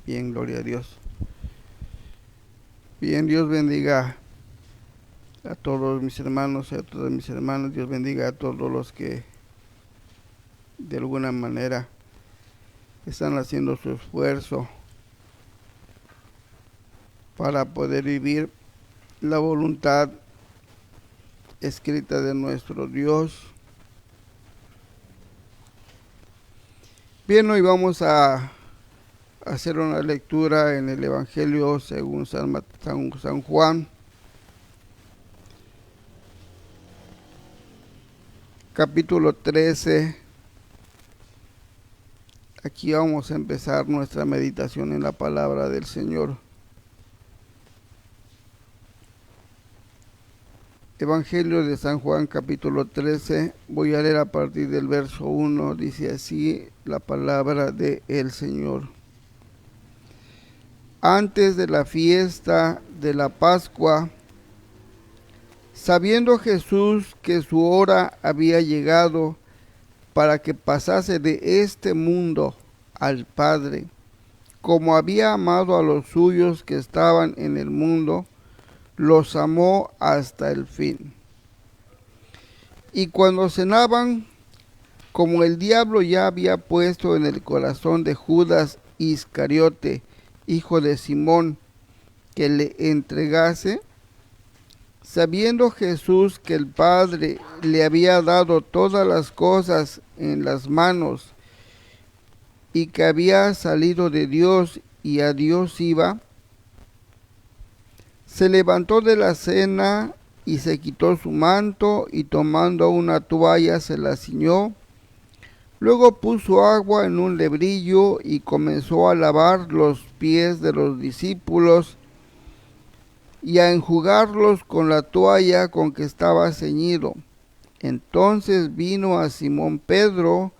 Bien, gloria a Dios. Bien, Dios bendiga a todos mis hermanos y a todas mis hermanas. Dios bendiga a todos los que de alguna manera están haciendo su esfuerzo para poder vivir la voluntad escrita de nuestro Dios. Bien, hoy vamos a hacer una lectura en el Evangelio según San Juan, capítulo 13. Aquí vamos a empezar nuestra meditación en la palabra del Señor. Evangelio de San Juan, capítulo 13. Voy a leer a partir del verso 1. Dice así la palabra del Señor. Antes de la fiesta de la Pascua, sabiendo Jesús que su hora había llegado para que pasase de este mundo al Padre, como había amado a los suyos que estaban en el mundo, los amó hasta el fin. Y cuando cenaban, como el diablo ya había puesto en el corazón de Judas Iscariote, hijo de Simón, que le entregase, sabiendo Jesús que el Padre le había dado todas las cosas en las manos y que había salido de Dios y a Dios iba, se levantó de la cena y se quitó su manto y tomando una toalla se la ciñó. Luego puso agua en un lebrillo y comenzó a lavar los pies de los discípulos y a enjugarlos con la toalla con que estaba ceñido. Entonces vino a Simón Pedro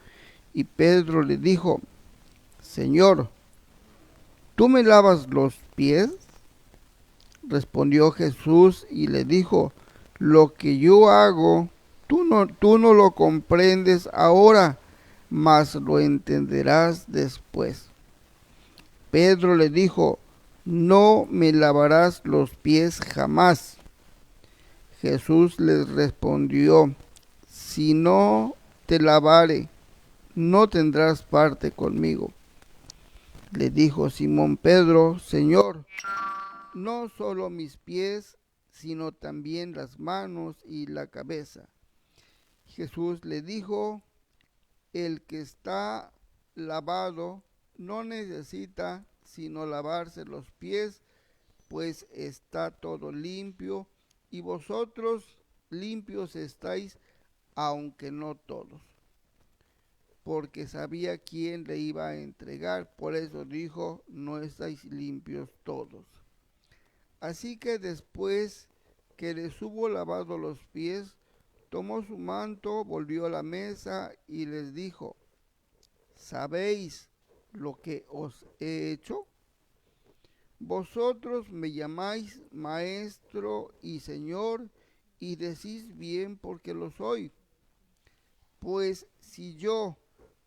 y Pedro le dijo: Señor, ¿tú me lavas los pies? Respondió Jesús y le dijo: Lo que yo hago, tú no lo comprendes ahora, mas lo entenderás después. Pedro le dijo: No me lavarás los pies jamás. Jesús les respondió: Si no te lavare, no tendrás parte conmigo. Le dijo Simón Pedro: Señor, no solo mis pies, sino también las manos y la cabeza. Jesús le dijo: El que está lavado no necesita sino lavarse los pies, pues está todo limpio, y vosotros limpios estáis, aunque no todos. Porque sabía quién le iba a entregar, por eso dijo: No estáis limpios todos. Así que después que les hubo lavado los pies, tomó su manto, volvió a la mesa y les dijo: ¿Sabéis lo que os he hecho? Vosotros me llamáis maestro y señor, y decís bien porque lo soy. Pues si yo,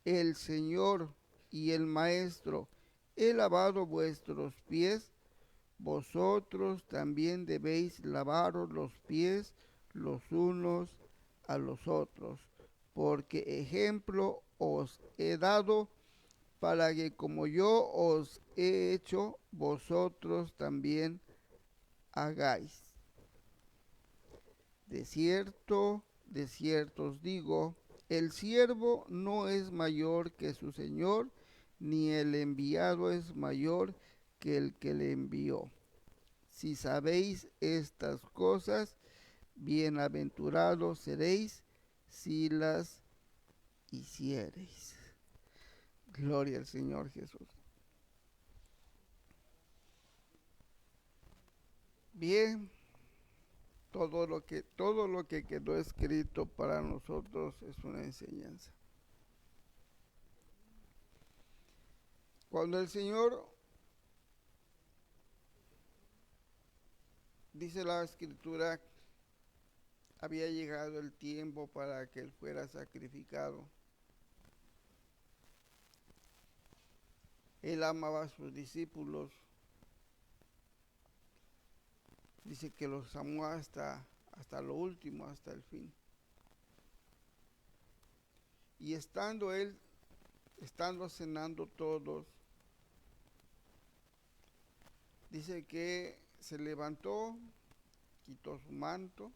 el Señor y el Maestro, he lavado vuestros pies, vosotros también debéis lavaros los pies los unos a los otros, porque ejemplo os he dado para que como yo os he hecho, vosotros también hagáis. De cierto os digo, el siervo no es mayor que su señor, ni el enviado es mayor que el que le envió. Si sabéis estas cosas, bienaventurados seréis si las hiciereis. Gloria al Señor Jesús. Bien, todo lo que quedó escrito para nosotros es una enseñanza. Cuando el Señor, dice la Escritura, había llegado el tiempo para que Él fuera sacrificado, Él amaba a sus discípulos. Dice que los amó hasta lo último, hasta el fin. Y estando cenando todos, dice que se levantó, quitó su manto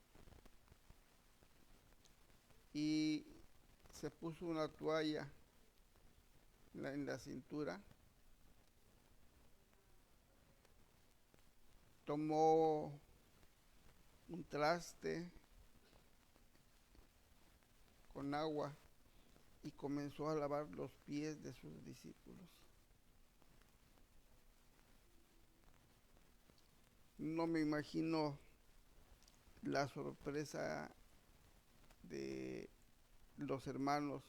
y se puso una toalla en la cintura, tomó un traste con agua y comenzó a lavar los pies de sus discípulos. No me imagino la sorpresa de los hermanos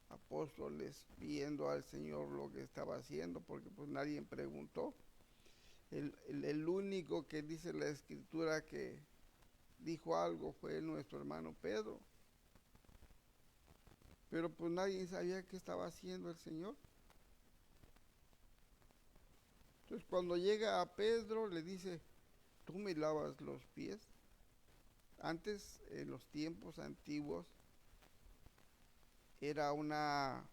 apóstoles viendo al Señor lo que estaba haciendo, porque pues nadie preguntó. El único que dice la escritura que dijo algo fue nuestro hermano Pedro, pero pues nadie sabía qué estaba haciendo el Señor. Entonces cuando llega a Pedro le dice, ¿tú me lavas los pies? Antes, en los tiempos antiguos, era una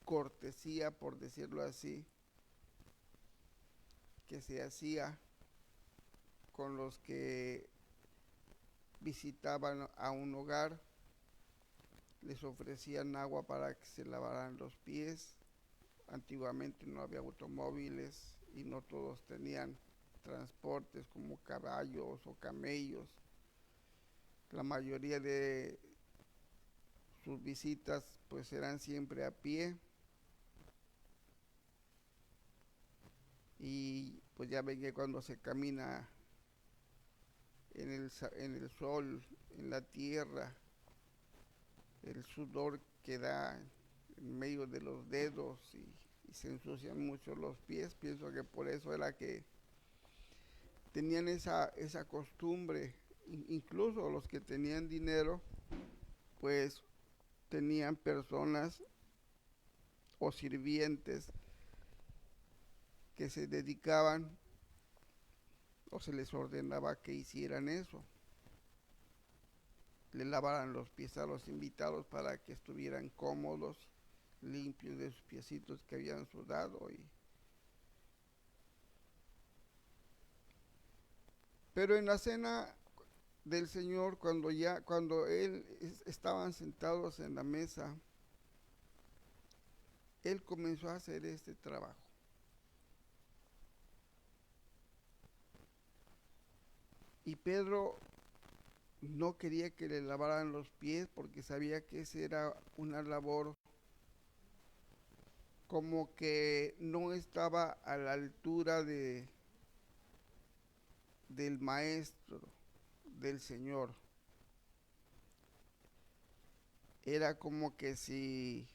cortesía, por decirlo así, que se hacía con los que visitaban a un hogar, les ofrecían agua para que se lavaran los pies. Antiguamente no había automóviles y no todos tenían transportes como caballos o camellos. La mayoría de sus visitas pues eran siempre a pie, y pues ya ven que cuando se camina en el sol, en la tierra, el sudor queda en medio de los dedos y se ensucian mucho los pies. Pienso que por eso era que tenían esa costumbre. Incluso los que tenían dinero, pues tenían personas o sirvientes que se dedicaban o se les ordenaba que hicieran eso. Le lavaran los pies a los invitados para que estuvieran cómodos, limpios de sus piecitos que habían sudado. Pero en la cena del Señor, cuando estaban sentados en la mesa, él comenzó a hacer este trabajo. Y Pedro no quería que le lavaran los pies porque sabía que esa era una labor como que no estaba a la altura del maestro, del Señor. Era como que si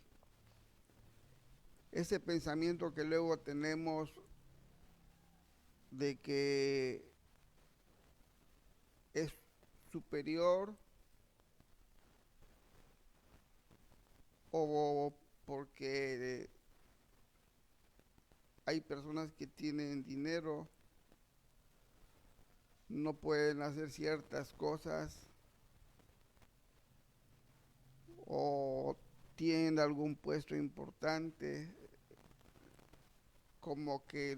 ese pensamiento que luego tenemos de que es superior, o porque hay personas que tienen dinero, no pueden hacer ciertas cosas, o tienen algún puesto importante, como que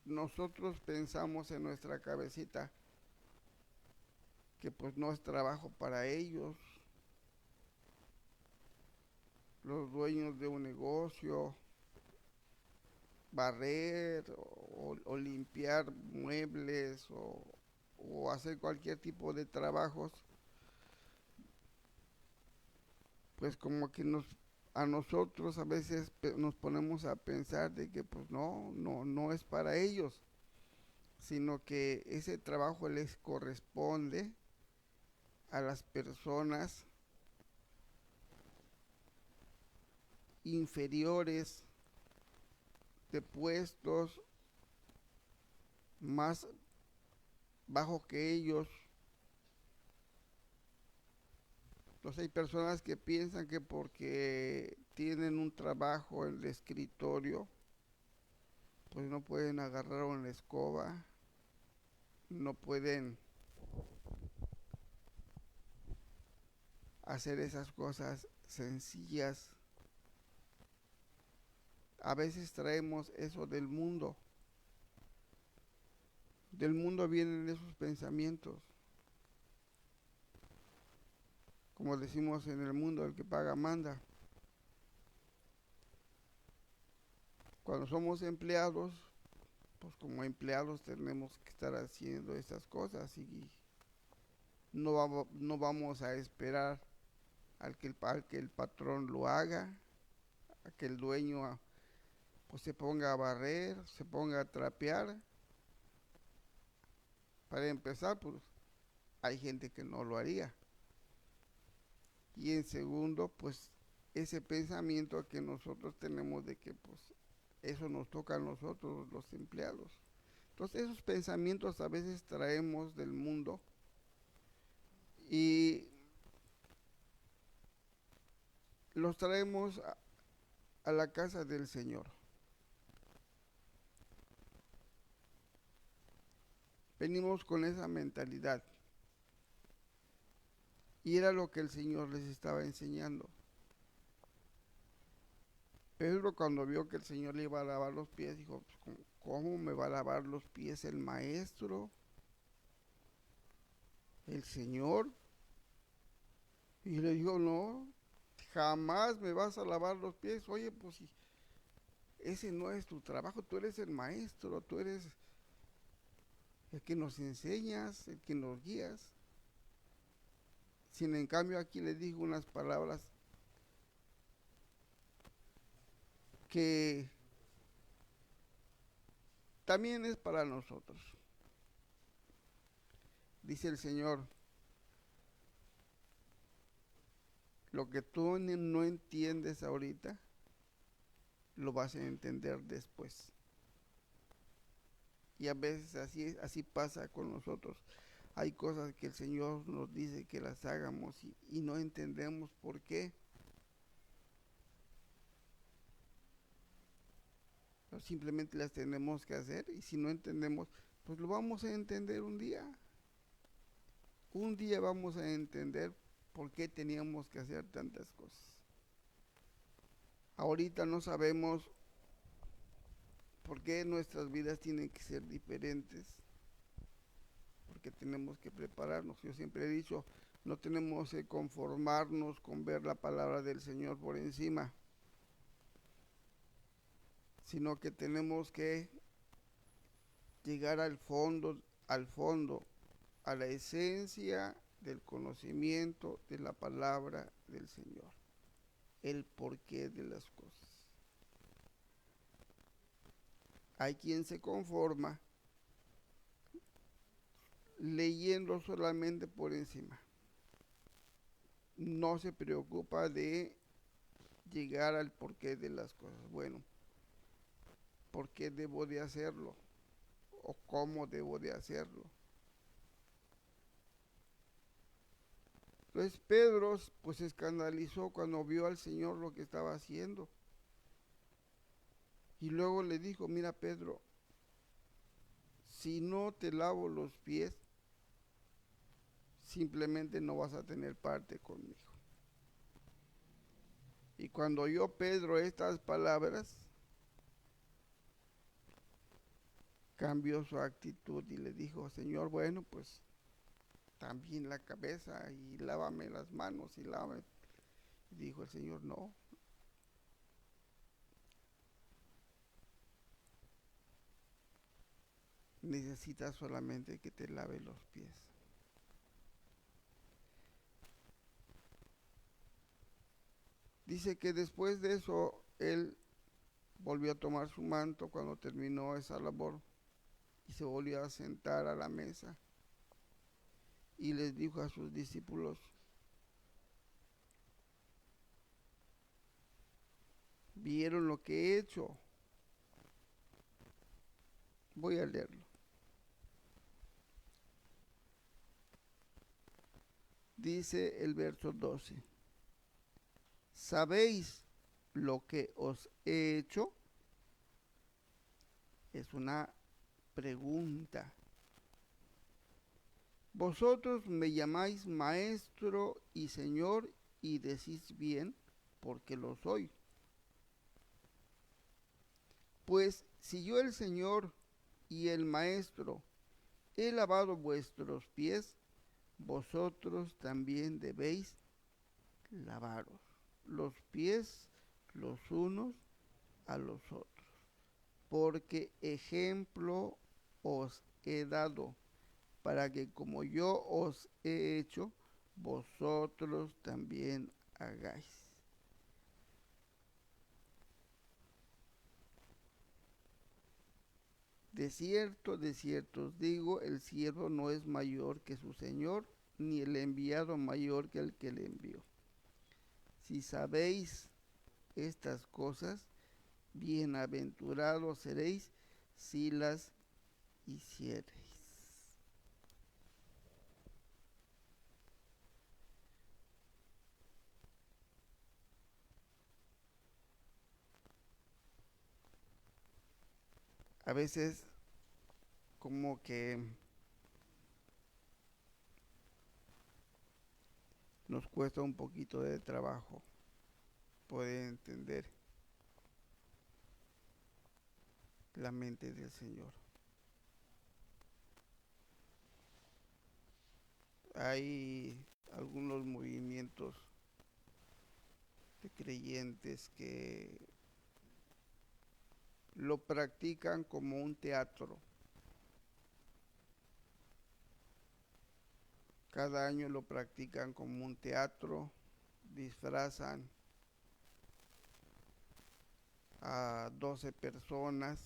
nosotros pensamos en nuestra cabecita que pues no es trabajo para ellos, los dueños de un negocio, barrer o limpiar muebles o hacer cualquier tipo de trabajos, pues como que a nosotros a veces nos ponemos a pensar de que pues no es para ellos, sino que ese trabajo les corresponde a las personas inferiores, de puestos más bajos que ellos. Entonces hay personas que piensan que porque tienen un trabajo en el escritorio, pues no pueden agarrar una escoba, no pueden hacer esas cosas sencillas. A veces traemos eso del mundo. Del mundo vienen esos pensamientos. Como decimos en el mundo, el que paga manda. Cuando somos empleados, pues como empleados tenemos que estar haciendo estas cosas y no vamos a esperar al que el patrón lo haga, a que el dueño pues se ponga a barrer, se ponga a trapear. Para empezar, pues hay gente que no lo haría. Y en segundo, pues ese pensamiento que nosotros tenemos de que pues eso nos toca a nosotros los empleados. Entonces esos pensamientos a veces traemos del mundo y los traemos a la casa del Señor. Venimos con esa mentalidad. Y era lo que el Señor les estaba enseñando. Pedro cuando vio que el Señor le iba a lavar los pies, dijo, pues, ¿cómo me va a lavar los pies el Maestro? ¿El Señor? Y le dijo, no, jamás me vas a lavar los pies. Oye, pues si ese no es tu trabajo, tú eres el Maestro, tú eres el que nos enseñas, el que nos guías. Sin en cambio aquí le dijo unas palabras que también es para nosotros. Dice el Señor, lo que tú no entiendes ahorita, lo vas a entender después. Y a veces así pasa con nosotros. Hay cosas que el Señor nos dice que las hagamos y no entendemos por qué. Pero simplemente las tenemos que hacer y si no entendemos, pues lo vamos a entender un día. Un día vamos a entender por qué teníamos que hacer tantas cosas. Ahorita no sabemos por qué nuestras vidas tienen que ser diferentes, porque tenemos que prepararnos. Yo siempre he dicho, no tenemos que conformarnos con ver la palabra del Señor por encima, sino que tenemos que llegar al fondo, a la esencia del conocimiento de la palabra del Señor, el porqué de las cosas. Hay quien se conforma leyendo solamente por encima. No se preocupa de llegar al porqué de las cosas. Bueno, ¿por qué debo de hacerlo? ¿O cómo debo de hacerlo? Entonces Pedro pues se escandalizó cuando vio al Señor lo que estaba haciendo. Y luego le dijo, mira Pedro, si no te lavo los pies, simplemente no vas a tener parte conmigo. Y cuando oyó Pedro estas palabras, cambió su actitud y le dijo, Señor, bueno, pues también la cabeza y lávame las manos y lávame. Y dijo el Señor, no. Necesitas solamente que te lave los pies. Dice que después de eso, él volvió a tomar su manto cuando terminó esa labor y se volvió a sentar a la mesa y les dijo a sus discípulos, ¿vieron lo que he hecho? Voy a leerlo. Dice el verso 12, ¿sabéis lo que os he hecho? Es una pregunta. Vosotros me llamáis maestro y señor y decís bien, porque lo soy. Pues si yo el Señor y el Maestro he lavado vuestros pies, vosotros también debéis lavaros los pies los unos a los otros, porque ejemplo os he dado, para que como yo os he hecho, vosotros también hagáis. De cierto os digo, el siervo no es mayor que su señor, ni el enviado mayor que el que le envió. Si sabéis estas cosas, bienaventurados seréis si las hiciereis. A veces como que nos cuesta un poquito de trabajo poder entender la mente del Señor. Hay algunos movimientos de creyentes que lo practican como un teatro. Cada año lo practican como un teatro, disfrazan a 12 personas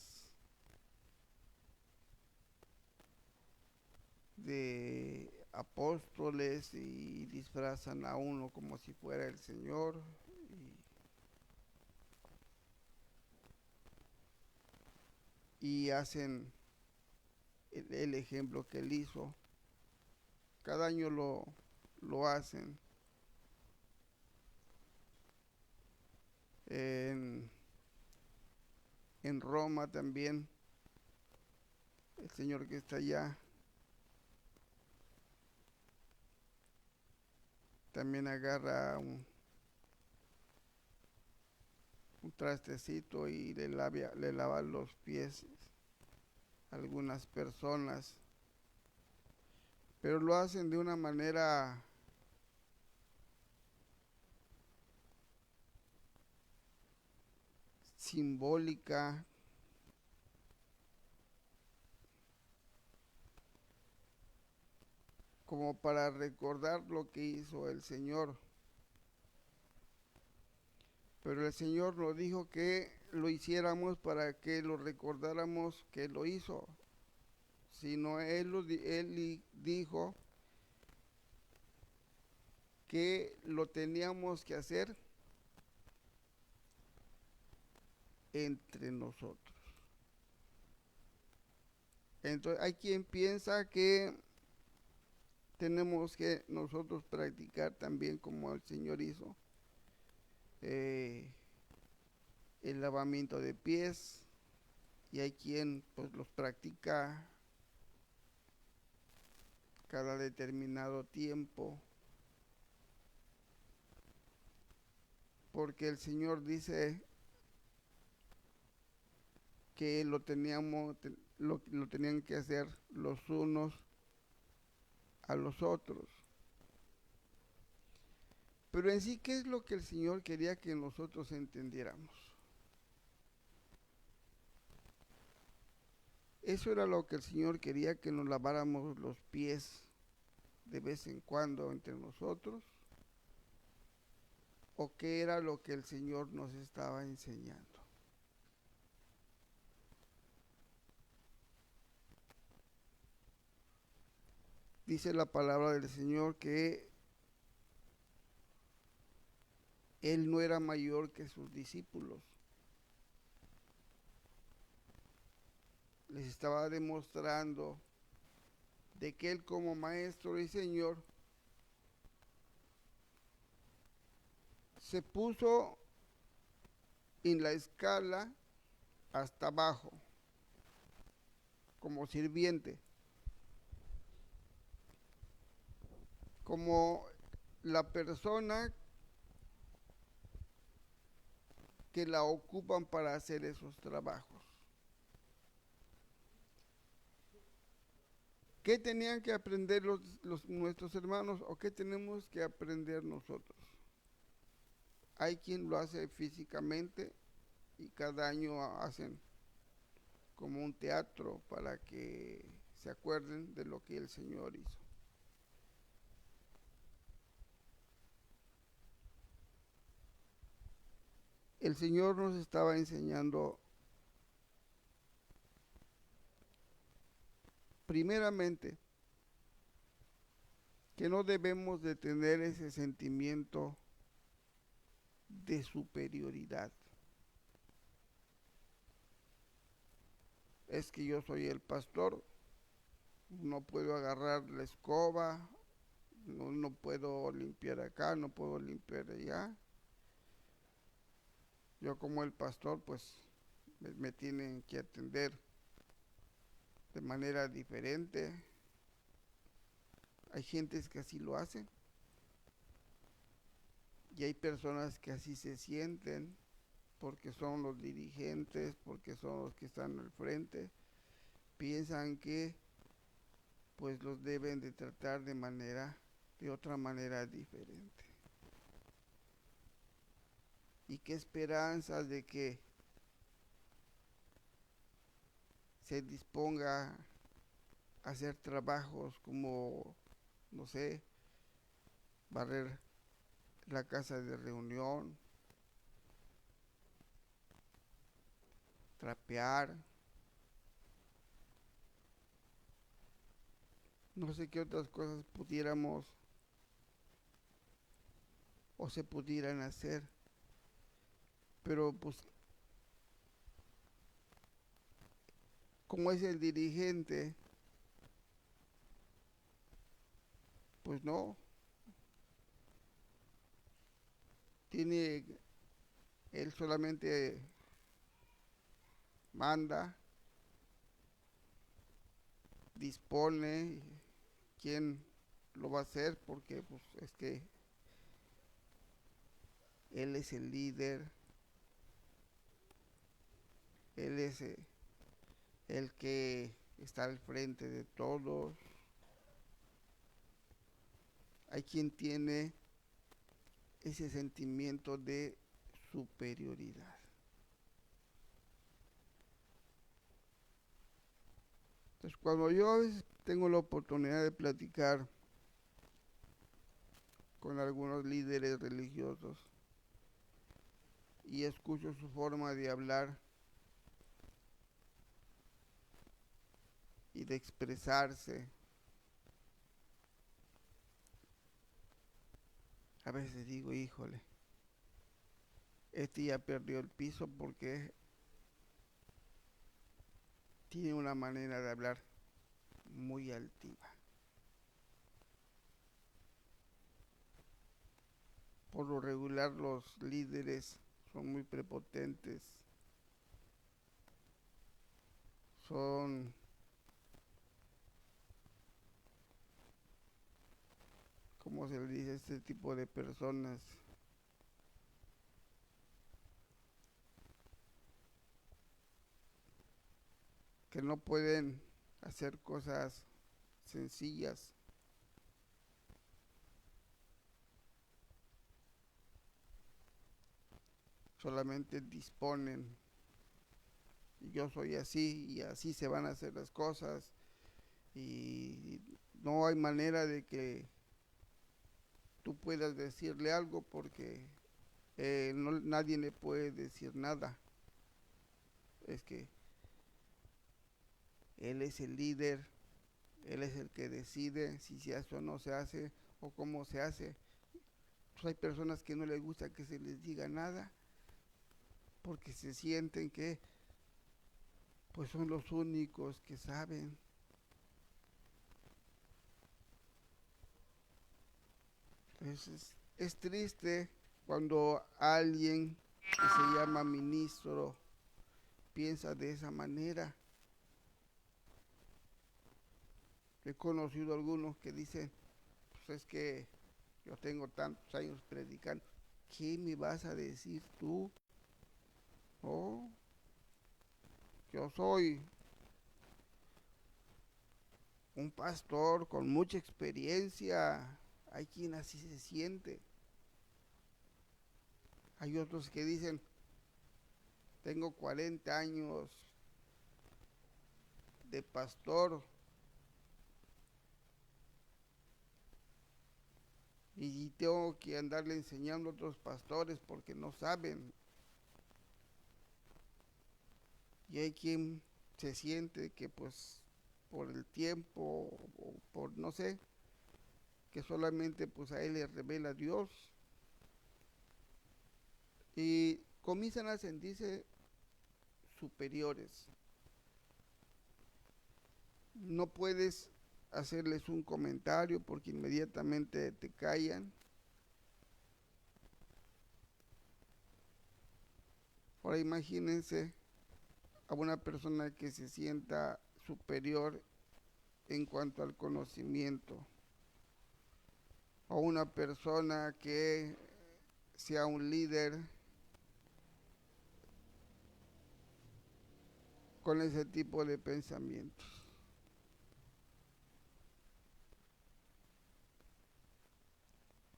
de apóstoles y disfrazan a uno como si fuera el Señor y hacen el ejemplo que él hizo. Cada año lo hacen. En, en Roma también, el señor que está allá también agarra un trastecito y le lava los pies a algunas personas, pero lo hacen de una manera simbólica, como para recordar lo que hizo el Señor. Pero el Señor nos dijo que lo hiciéramos para que lo recordáramos que lo hizo. Sino él dijo que lo teníamos que hacer entre nosotros. Entonces hay quien piensa que tenemos que nosotros practicar también como el Señor hizo eh, el lavamiento de pies, y hay quien pues los practica cada determinado tiempo, porque el Señor dice que lo tenían que hacer los unos a los otros. Pero en sí, ¿qué es lo que el Señor quería que nosotros entendiéramos? Eso era lo que el Señor quería, que nos laváramos los pies de vez en cuando entre nosotros, o qué era lo que el Señor nos estaba enseñando. Dice la palabra del Señor que Él no era mayor que sus discípulos. Les estaba demostrando de que Él como Maestro y Señor se puso en la escala hasta abajo, como sirviente, como la persona que la ocupan para hacer esos trabajos. ¿Qué tenían que aprender nuestros hermanos o qué tenemos que aprender nosotros? Hay quien lo hace físicamente y cada año hacen como un teatro para que se acuerden de lo que el Señor hizo. El Señor nos estaba enseñando primeramente que no debemos de tener ese sentimiento de superioridad. Es que yo soy el pastor, no puedo agarrar la escoba, no puedo limpiar acá, no puedo limpiar allá. Yo como el pastor pues me tienen que atender de manera diferente. Hay gentes que así lo hacen y hay personas que así se sienten porque son los dirigentes, porque son los que están al frente. Piensan que pues los deben de tratar de otra manera diferente. Y qué esperanzas de que se disponga a hacer trabajos como, no sé, barrer la casa de reunión, trapear, no sé qué otras cosas pudiéramos o se pudieran hacer, pero pues como es el dirigente, pues no, tiene, él solamente manda, dispone quién lo va a hacer, porque pues es que él es el líder, él es el que está al frente de todos. Hay quien tiene ese sentimiento de superioridad. Entonces, cuando yo a veces tengo la oportunidad de platicar con algunos líderes religiosos y escucho su forma de hablar y de expresarse, a veces digo, híjole, este ya perdió el piso porque tiene una manera de hablar muy altiva. Por lo regular los líderes son muy prepotentes, son como se le dice este tipo de personas que no pueden hacer cosas sencillas. Solamente disponen. Y yo soy así y así se van a hacer las cosas. Y no hay manera de que tú puedas decirle algo porque no, nadie le puede decir nada. Es que él es el líder, él es el que decide si se hace o no se hace o cómo se hace. Pues hay personas que no les gusta que se les diga nada porque se sienten que pues son los únicos que saben. Entonces es triste cuando alguien que se llama ministro piensa de esa manera. He conocido algunos que dicen, pues es que yo tengo tantos años predicando, ¿qué me vas a decir tú? Oh, yo soy un pastor con mucha experiencia. Hay quien así se siente. Hay otros que dicen, tengo 40 años de pastor y tengo que andarle enseñando a otros pastores porque no saben. Y hay quien se siente que pues por el tiempo o por no sé, que solamente pues a él le revela Dios y comienzan a sentirse superiores. No puedes hacerles un comentario porque inmediatamente te callan. Ahora imagínense a una persona que se sienta superior en cuanto al conocimiento, a una persona que sea un líder con ese tipo de pensamientos.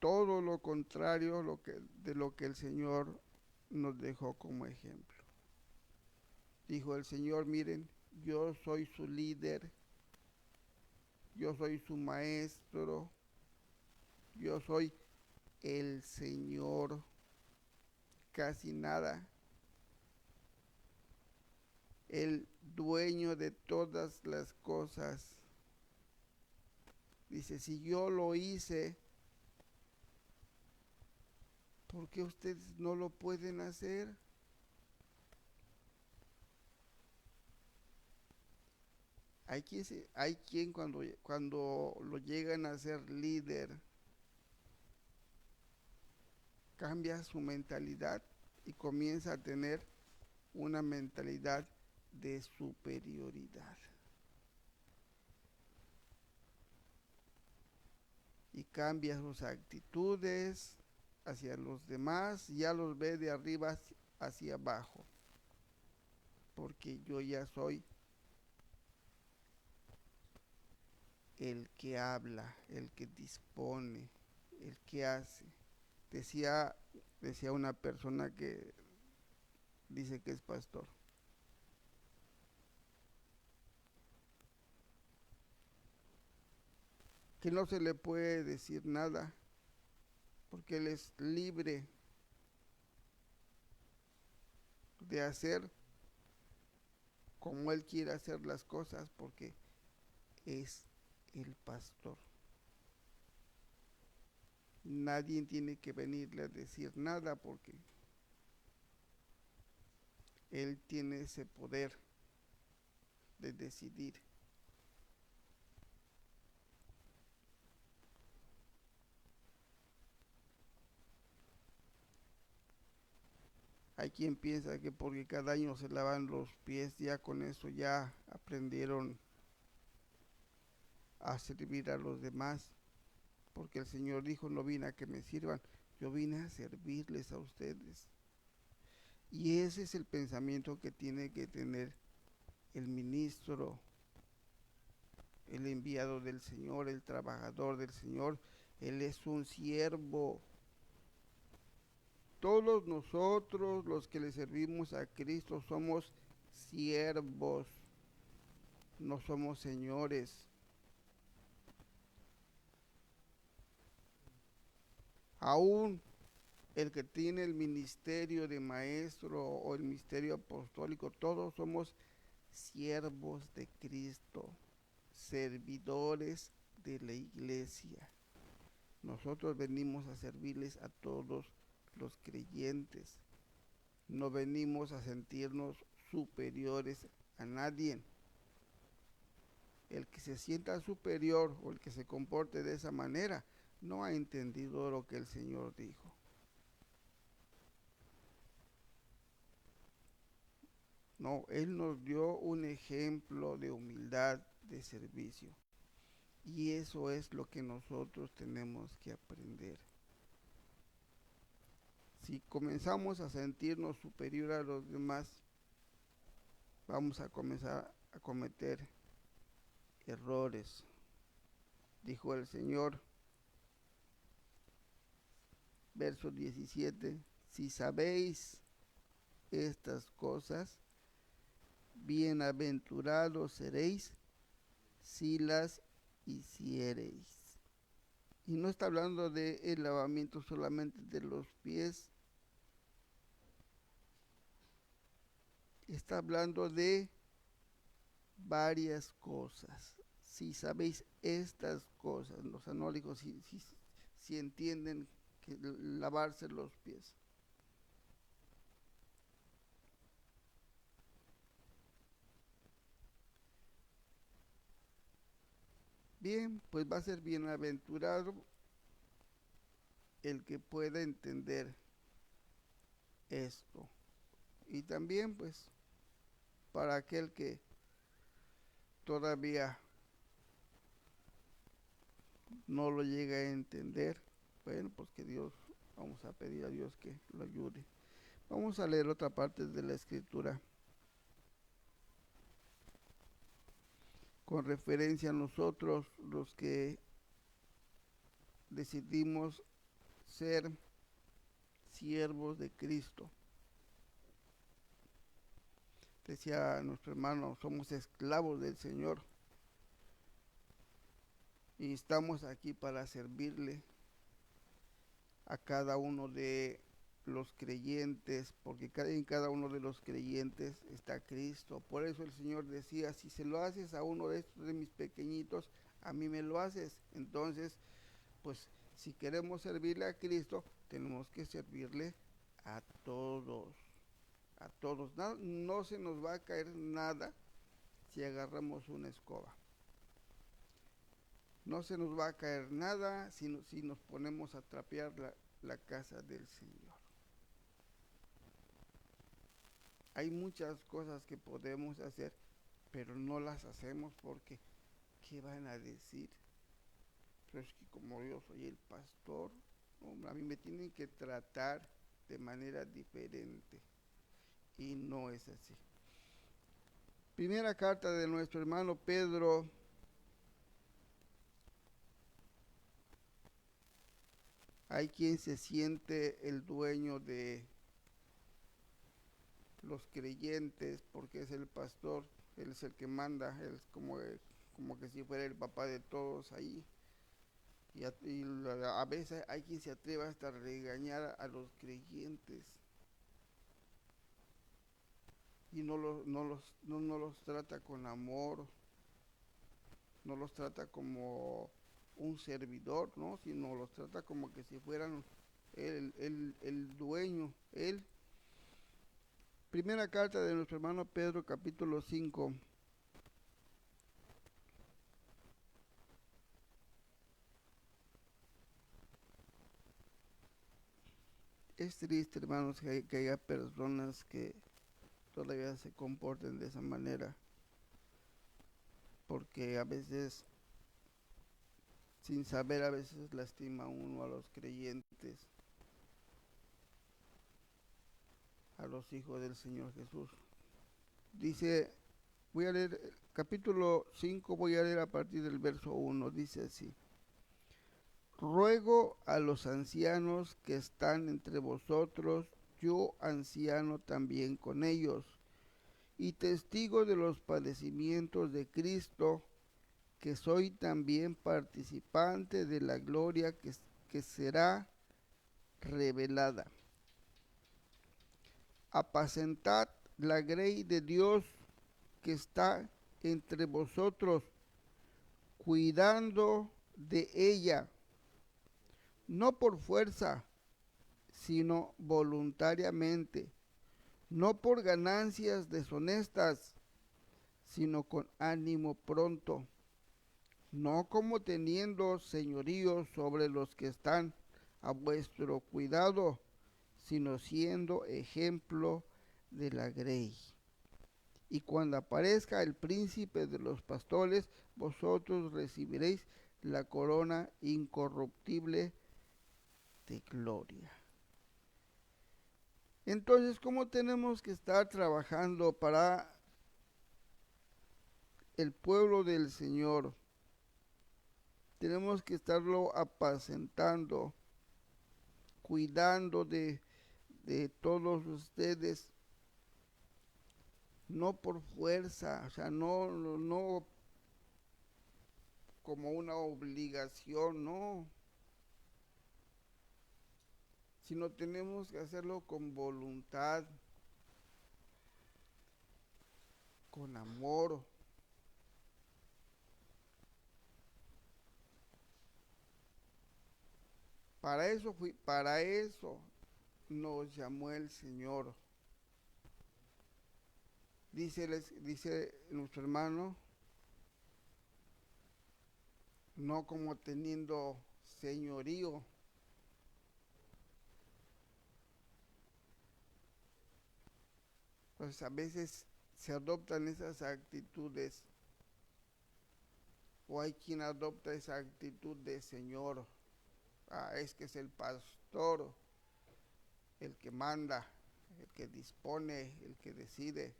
Todo lo contrario de lo que el Señor nos dejó como ejemplo. Dijo el Señor, miren, yo soy su líder, yo soy su maestro, yo soy el Señor, casi nada, el dueño de todas las cosas. Dice, si yo lo hice, ¿por qué ustedes no lo pueden hacer? Hay quien cuando lo llegan a ser líder, cambia su mentalidad y comienza a tener una mentalidad de superioridad. Y cambia sus actitudes hacia los demás, ya los ve de arriba hacia abajo, porque yo ya soy el que habla, el que dispone, el que hace. Decía, decía una persona que dice que es pastor, que no se le puede decir nada, porque él es libre de hacer como él quiere hacer las cosas, porque es el pastor. Nadie tiene que venirle a decir nada porque él tiene ese poder de decidir. Hay quien piensa que porque cada año se lavan los pies, ya con eso ya aprendieron a servir a los demás, porque el Señor dijo, no vine a que me sirvan, yo vine a servirles a ustedes. Y ese es el pensamiento que tiene que tener el ministro, el enviado del Señor, el trabajador del Señor. Él es un siervo. Todos nosotros los que le servimos a Cristo somos siervos, no somos señores. Aún el que tiene el ministerio de maestro o el ministerio apostólico, todos somos siervos de Cristo, servidores de la iglesia. Nosotros venimos a servirles a todos los creyentes. No venimos a sentirnos superiores a nadie. El que se sienta superior o el que se comporte de esa manera no ha entendido lo que el Señor dijo. No, Él nos dio un ejemplo de humildad, de servicio. Y eso es lo que nosotros tenemos que aprender. Si comenzamos a sentirnos superior a los demás, vamos a comenzar a cometer errores. Dijo el Señor, verso 17, si sabéis estas cosas, bienaventurados seréis si las hiciereis. Y no está hablando de el lavamiento solamente de los pies, está hablando de varias cosas. Si sabéis estas cosas, los anólicos, si entienden que lavarse los pies. Bien, pues va a ser bienaventurado el que pueda entender esto. Y también pues para aquel que todavía no lo llega a entender, bueno, pues que Dios, vamos a pedir a Dios que lo ayude. Vamos a leer otra parte de la escritura con referencia a nosotros los que decidimos ser siervos de Cristo. Decía nuestro hermano, somos esclavos del Señor y estamos aquí para servirle a cada uno de los creyentes, porque en cada uno de los creyentes está Cristo. Por eso el Señor decía, si se lo haces a uno de estos de mis pequeñitos, a mí me lo haces. Entonces, pues si queremos servirle a Cristo, tenemos que servirle a todos. A todos. No, no se nos va a caer nada si agarramos una escoba. No se nos va a caer nada si nos ponemos a trapear la casa del Señor. Hay muchas cosas que podemos hacer, pero no las hacemos porque ¿qué van a decir? Pero es que como yo soy el pastor, a mí me tienen que tratar de manera diferente. Y no es así. Primera carta de nuestro hermano Pedro. Hay quien se siente el dueño de los creyentes porque es el pastor, él es el que manda, él es como que si fuera el papá de todos ahí. Y a veces hay quien se atreve hasta a regañar a los creyentes y no los trata con amor, no los trata como un servidor, ¿no? Sino los trata como que si fueran el dueño, él. Primera carta de nuestro hermano Pedro, capítulo 5. Es triste, hermanos, que haya personas que todavía se comporten de esa manera, porque a veces, sin saber, a veces lastima uno a los creyentes, a los hijos del Señor Jesús. Dice, voy a leer capítulo 5, voy a leer a partir del verso 1, dice así. Ruego a los ancianos que están entre vosotros, yo anciano también con ellos, y testigo de los padecimientos de Cristo, que soy también participante de la gloria que será revelada. Apacentad la grey de Dios que está entre vosotros, cuidando de ella, no por fuerza, sino voluntariamente, no por ganancias deshonestas, sino con ánimo pronto, no como teniendo señorío sobre los que están a vuestro cuidado, sino siendo ejemplo de la grey. Y cuando aparezca el príncipe de los pastores, vosotros recibiréis la corona incorruptible de gloria. Entonces, ¿cómo tenemos que estar trabajando para el pueblo del Señor? Tenemos que estarlo apacentando, cuidando de todos ustedes, no por fuerza, o sea, no como una obligación, no, sino tenemos que hacerlo con voluntad, con amor. Para eso nos llamó el Señor. Dice nuestro hermano, no como teniendo señorío. Pues a veces se adoptan esas actitudes, o hay quien adopta esa actitud de Señor. Es que es el pastor, el que manda, el que dispone, el que decide.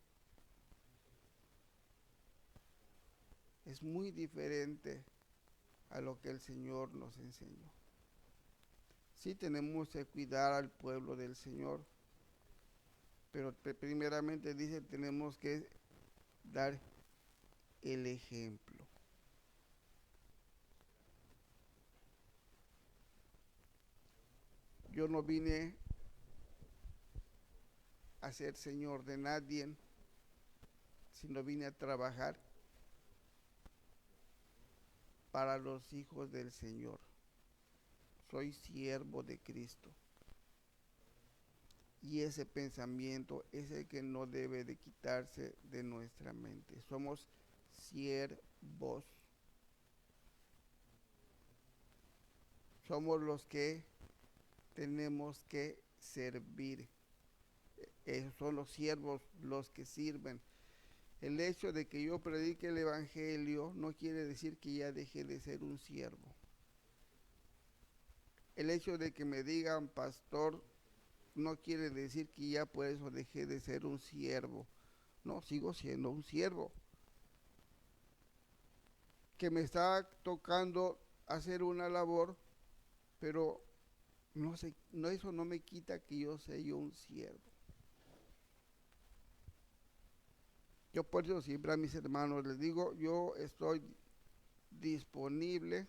Es muy diferente a lo que el Señor nos enseñó. Sí tenemos que cuidar al pueblo del Señor, pero primeramente dice, tenemos que dar el ejemplo. Yo no vine a ser señor de nadie, sino vine a trabajar para los hijos del Señor. Soy siervo de Cristo. Y ese pensamiento es el que no debe de quitarse de nuestra mente. Somos siervos. Somos los que tenemos que servir. Esos son los siervos los que sirven. El hecho de que yo predique el evangelio no quiere decir que ya deje de ser un siervo. El hecho de que me digan pastor no quiere decir que ya por eso dejé de ser un siervo. No, sigo siendo un siervo. Que me está tocando hacer una labor, pero eso no me quita que yo sea un siervo. Yo por eso siempre a mis hermanos les digo, yo estoy disponible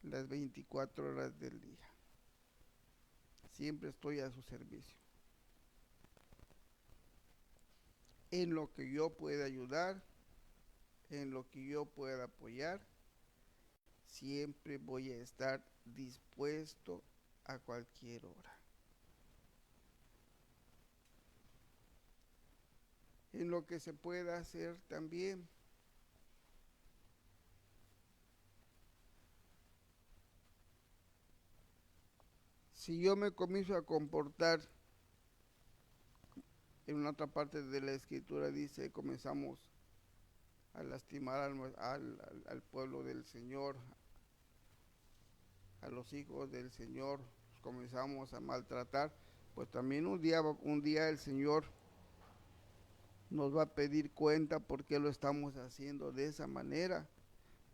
las 24 horas del día. Siempre estoy a su servicio. En lo que yo pueda ayudar, en lo que yo pueda apoyar, siempre voy a estar dispuesto a cualquier hora. En lo que se pueda hacer también. Si yo me comienzo a comportar, en una otra parte de la escritura dice, comenzamos a lastimar al pueblo del Señor, a los hijos del Señor, comenzamos a maltratar, pues también un día el Señor nos va a pedir cuenta por qué lo estamos haciendo de esa manera.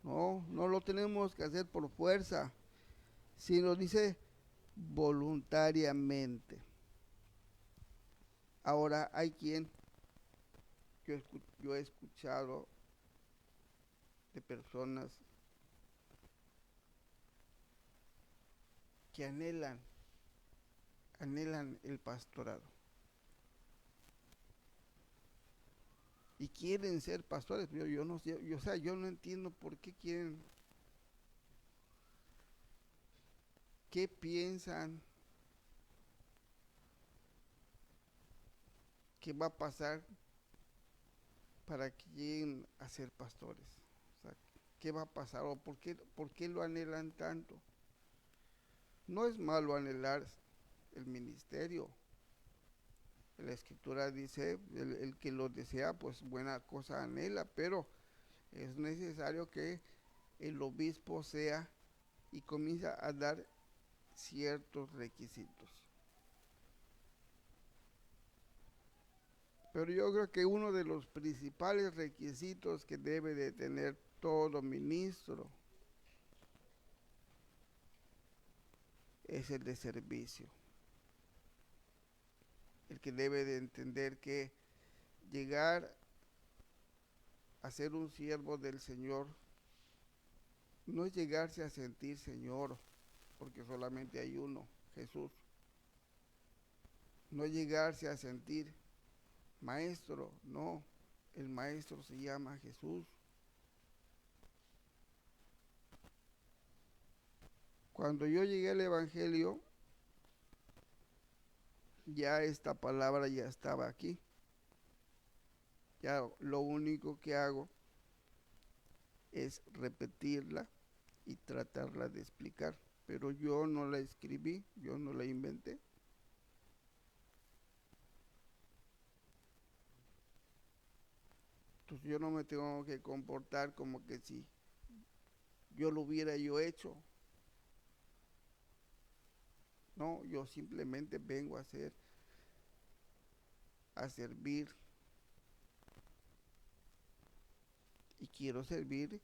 No lo tenemos que hacer por fuerza, sino dice voluntariamente. Ahora hay quien, yo he escuchado de personas que anhelan el pastorado y quieren ser pastores, pero yo no sé, yo no entiendo por qué quieren, qué piensan que va a pasar para que lleguen a ser pastores. O sea, ¿qué va a pasar o por qué lo anhelan tanto? No es malo anhelar el ministerio. La escritura dice, el que lo desea, pues buena cosa anhela, pero es necesario que el obispo sea y comienza a dar ciertos requisitos. Pero yo creo que uno de los principales requisitos que debe de tener todo ministro es el de servicio. El que debe de entender que llegar a ser un siervo del Señor no es llegarse a sentir Señor, porque solamente hay uno, Jesús. No es llegarse a sentir maestro, no, el maestro se llama Jesús. Cuando yo llegué al Evangelio, ya esta palabra ya estaba aquí. Ya lo único que hago es repetirla y tratarla de explicar. Pero yo no la escribí, yo no la inventé. Entonces yo no me tengo que comportar como que si yo lo hubiera yo hecho. No, yo simplemente vengo a servir, y quiero servir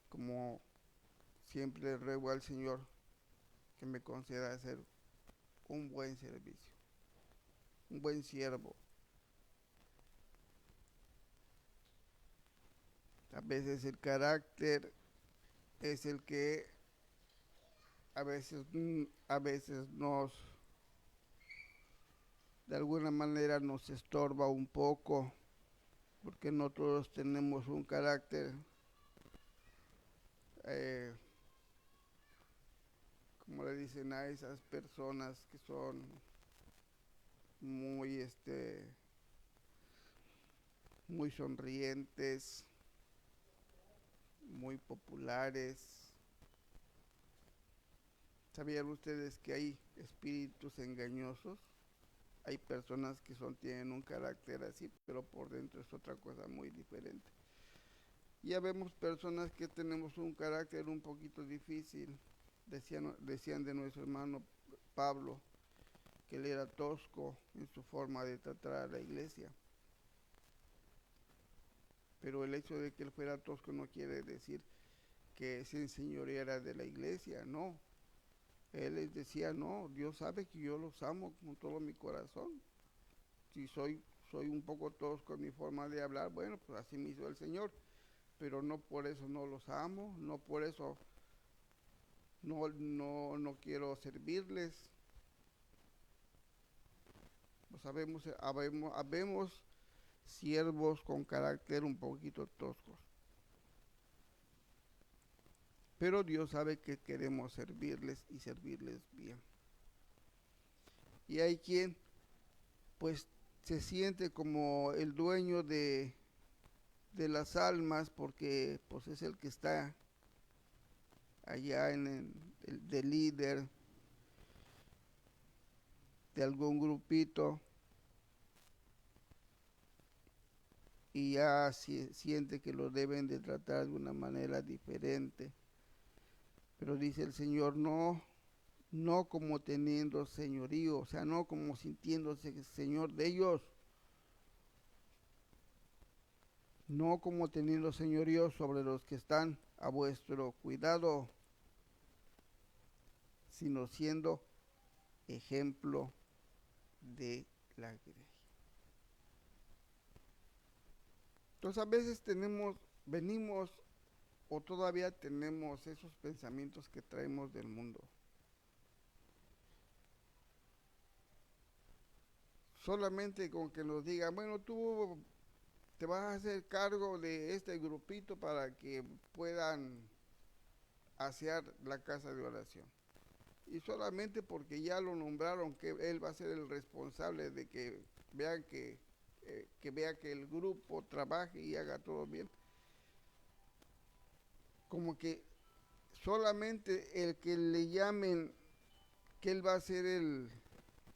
como siempre ruego al Señor que me conceda hacer un buen servicio, un buen siervo. A veces el carácter es el que a veces de alguna manera nos estorba un poco, porque no todos tenemos un carácter eh, como le dicen a esas personas que son muy muy sonrientes, muy populares. ¿Sabían ustedes que hay espíritus engañosos? Hay personas que tienen un carácter así, pero por dentro es otra cosa muy diferente. Ya vemos personas que tenemos un carácter un poquito difícil. Decían de nuestro hermano Pablo que él era tosco en su forma de tratar a la iglesia. Pero el hecho de que él fuera tosco no quiere decir que se enseñoreara de la iglesia, no. Él les decía, no, Dios sabe que yo los amo con todo mi corazón. Si soy un poco tosco en mi forma de hablar, bueno, pues así me hizo el Señor. Pero no por eso no los amo, no por eso no quiero servirles. Pues habemos siervos con carácter un poquito toscos. Pero Dios sabe que queremos servirles y servirles bien. Y hay quien pues se siente como el dueño de las almas porque pues es el que está allá de líder de algún grupito y ya siente que lo deben de tratar de una manera diferente. Pero dice el Señor, no como teniendo señorío, o sea, no como sintiéndose Señor de ellos, no como teniendo señorío sobre los que están a vuestro cuidado, sino siendo ejemplo de la iglesia. Entonces a veces venimos o todavía tenemos esos pensamientos que traemos del mundo. Solamente con que nos digan, bueno, tú te vas a hacer cargo de este grupito para que puedan asear la casa de oración. Y solamente porque ya lo nombraron, que él va a ser el responsable de que vean que vea que el grupo trabaje y haga todo bien. Como que solamente el que le llamen que él va a ser el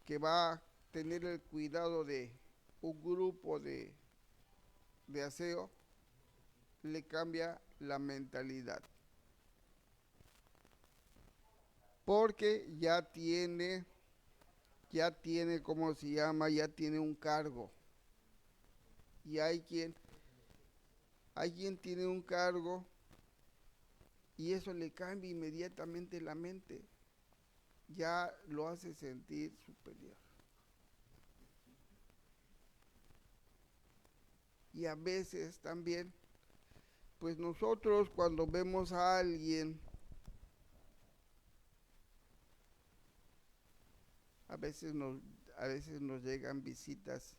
que va a tener el cuidado de un grupo de aseo, le cambia la mentalidad. Porque ¿cómo se llama? Ya tiene un cargo. Y hay quien tiene un cargo y eso le cambia inmediatamente la mente. Ya lo hace sentir superior. Y a veces también, pues nosotros cuando vemos a alguien, a veces nos llegan visitas,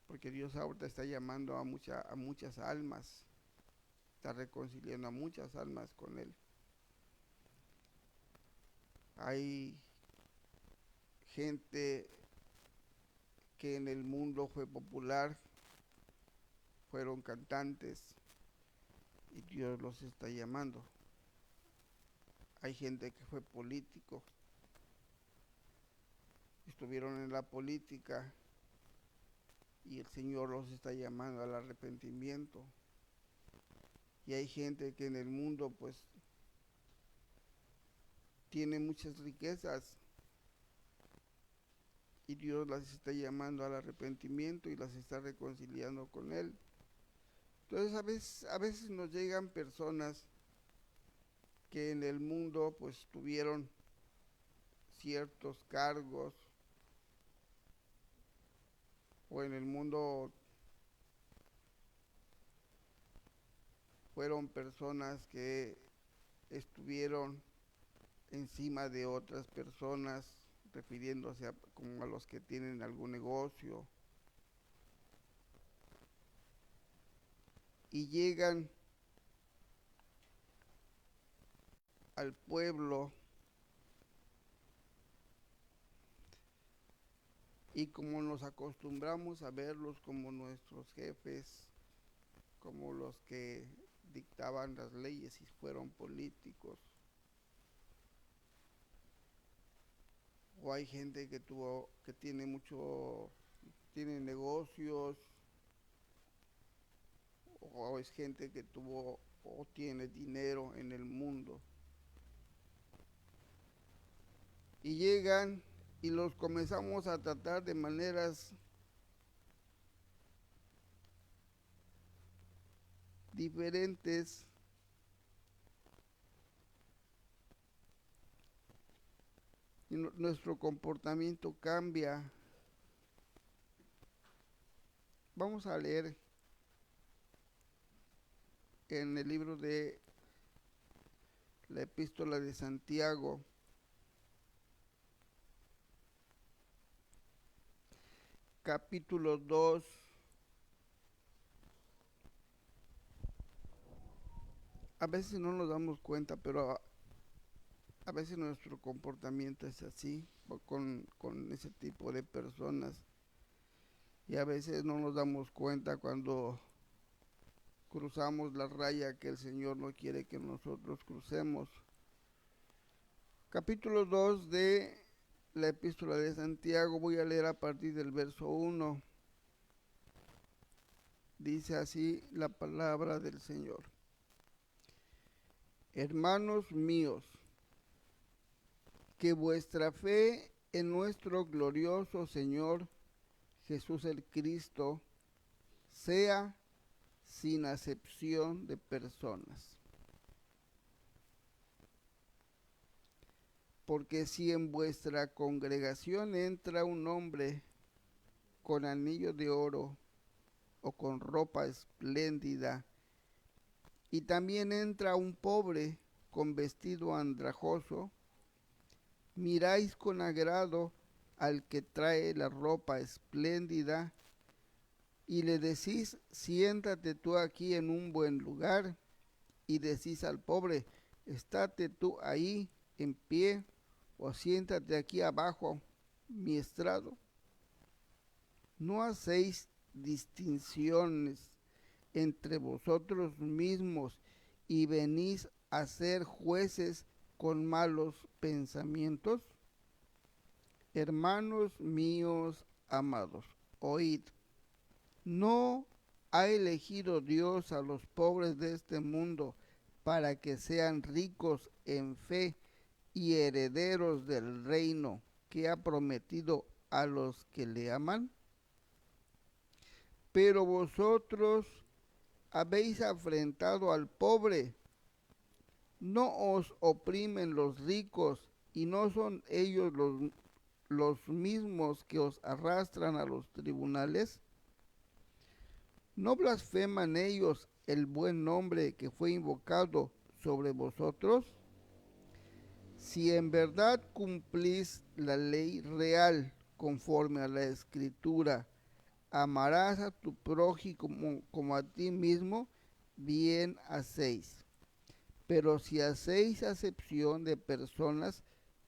porque Dios ahorita está llamando a muchas almas, está reconciliando a muchas almas con Él. Hay gente que en el mundo fue popular, fueron cantantes y Dios los está llamando. Hay gente que fue político, estuvieron en la política y el Señor los está llamando al arrepentimiento. Y hay gente que en el mundo pues tiene muchas riquezas y Dios las está llamando al arrepentimiento y las está reconciliando con Él. Entonces a veces nos llegan personas que en el mundo pues tuvieron ciertos cargos, o en el mundo fueron personas que estuvieron encima de otras personas, refiriéndose como a los que tienen algún negocio, y llegan al pueblo y como nos acostumbramos a verlos como nuestros jefes, como los que dictaban las leyes y fueron políticos, o hay gente que tiene negocios, o es gente que tuvo o tiene dinero en el mundo, y llegan y los comenzamos a tratar de maneras diferentes, y nuestro comportamiento cambia. Vamos a leer en el libro de la epístola de Santiago, capítulo 2. A veces no nos damos cuenta, pero a veces nuestro comportamiento es así, con ese tipo de personas. Y a veces no nos damos cuenta cuando cruzamos la raya que el Señor no quiere que nosotros crucemos. Capítulo 2 de la epístola de Santiago, voy a leer a partir del verso 1. Dice así la palabra del Señor. Hermanos míos, que vuestra fe en nuestro glorioso Señor Jesús el Cristo sea sin acepción de personas. Porque si en vuestra congregación entra un hombre con anillo de oro o con ropa espléndida, y también entra un pobre con vestido andrajoso, miráis con agrado al que trae la ropa espléndida y le decís, siéntate tú aquí en un buen lugar, y decís al pobre, estate tú ahí en pie, o siéntate aquí abajo mi estrado. No hacéis distinciones entre vosotros mismos y venís a ser jueces con malos pensamientos. Hermanos míos, amados, oíd. ¿No ha elegido Dios a los pobres de este mundo para que sean ricos en fe y herederos del reino que ha prometido a los que le aman? Pero vosotros habéis afrentado al pobre. ¿No os oprimen los ricos y no son ellos los mismos que os arrastran a los tribunales? ¿No blasfeman ellos el buen nombre que fue invocado sobre vosotros? Si en verdad cumplís la ley real conforme a la Escritura, amarás a tu prójimo como a ti mismo, bien hacéis. Pero si hacéis acepción de personas,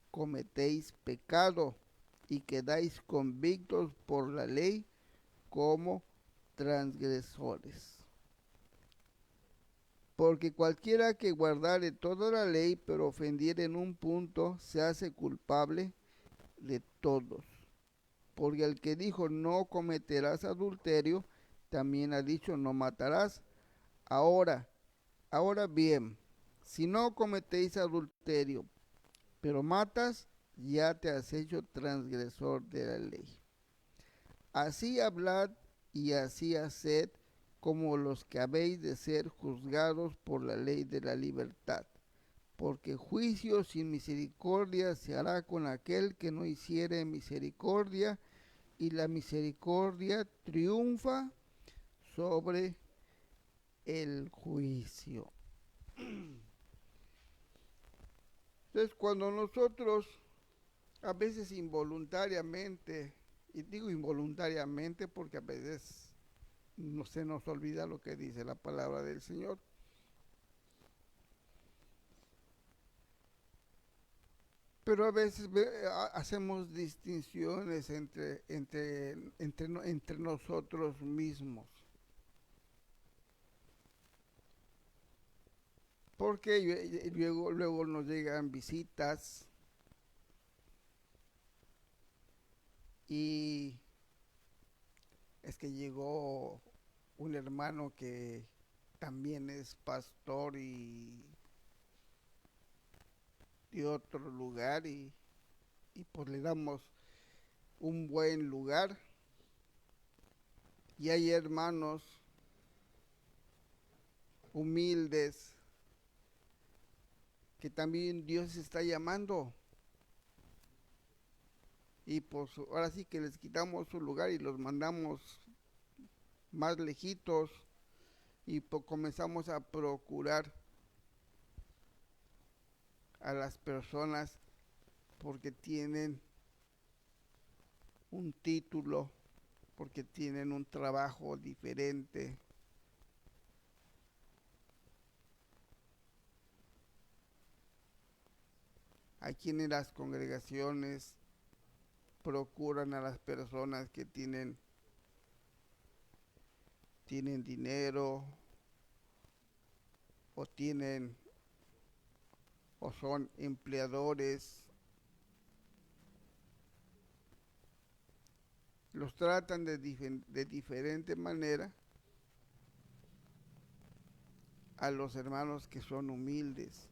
cometéis pecado y quedáis convictos por la ley como transgresores. Porque cualquiera que guardare toda la ley, pero ofendiere en un punto, se hace culpable de todos. Porque el que dijo no cometerás adulterio, también ha dicho no matarás. Ahora, ahora bien, si no cometéis adulterio, pero matas, ya te has hecho transgresor de la ley. Así hablad y así haced como los que habéis de ser juzgados por la ley de la libertad. Porque juicio sin misericordia se hará con aquel que no hiciere misericordia, y la misericordia triunfa sobre el juicio. Entonces, cuando nosotros a veces involuntariamente, y digo involuntariamente porque a veces no se nos olvida lo que dice la palabra del Señor, pero a veces hacemos distinciones entre nosotros mismos. Porque luego nos llegan visitas y es que llegó un hermano que también es pastor y de otro lugar y pues le damos un buen lugar. Y hay hermanos humildes que también Dios está llamando. Y pues ahora sí que les quitamos su lugar y los mandamos más lejitos y pues comenzamos a procurar a las personas porque tienen un título, porque tienen un trabajo diferente. Aquí en las congregaciones procuran a las personas que tienen dinero o tienen o son empleadores. Los tratan de diferente manera a los hermanos que son humildes.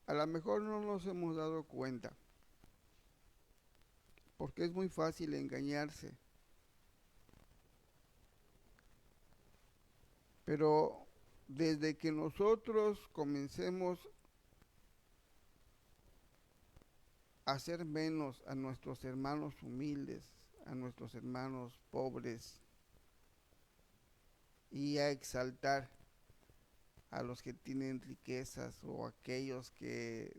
A lo mejor no nos hemos dado cuenta, porque es muy fácil engañarse. Pero desde que nosotros comencemos a hacer menos a nuestros hermanos humildes, a nuestros hermanos pobres, y a exaltar a los que tienen riquezas o aquellos que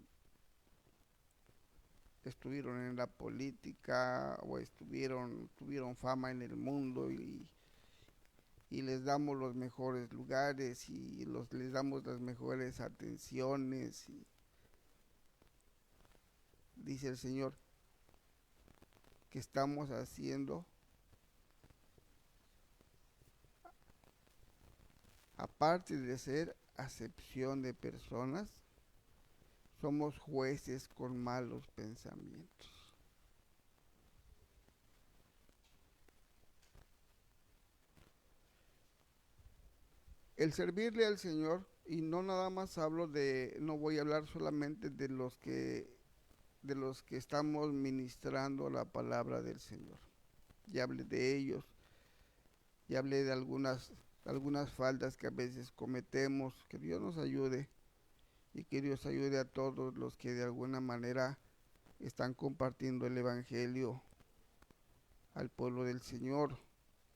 estuvieron en la política o tuvieron fama en el mundo y les damos los mejores lugares y les damos las mejores atenciones. Y dice el Señor que estamos haciendo, aparte de ser acepción de personas, somos jueces con malos pensamientos. El servirle al Señor, y no nada más hablo de, no voy a hablar solamente de los que estamos ministrando la palabra del Señor. Ya hablé de ellos, ya hablé de algunas faltas que a veces cometemos. Que Dios nos ayude y que Dios ayude a todos los que de alguna manera están compartiendo el Evangelio al pueblo del Señor,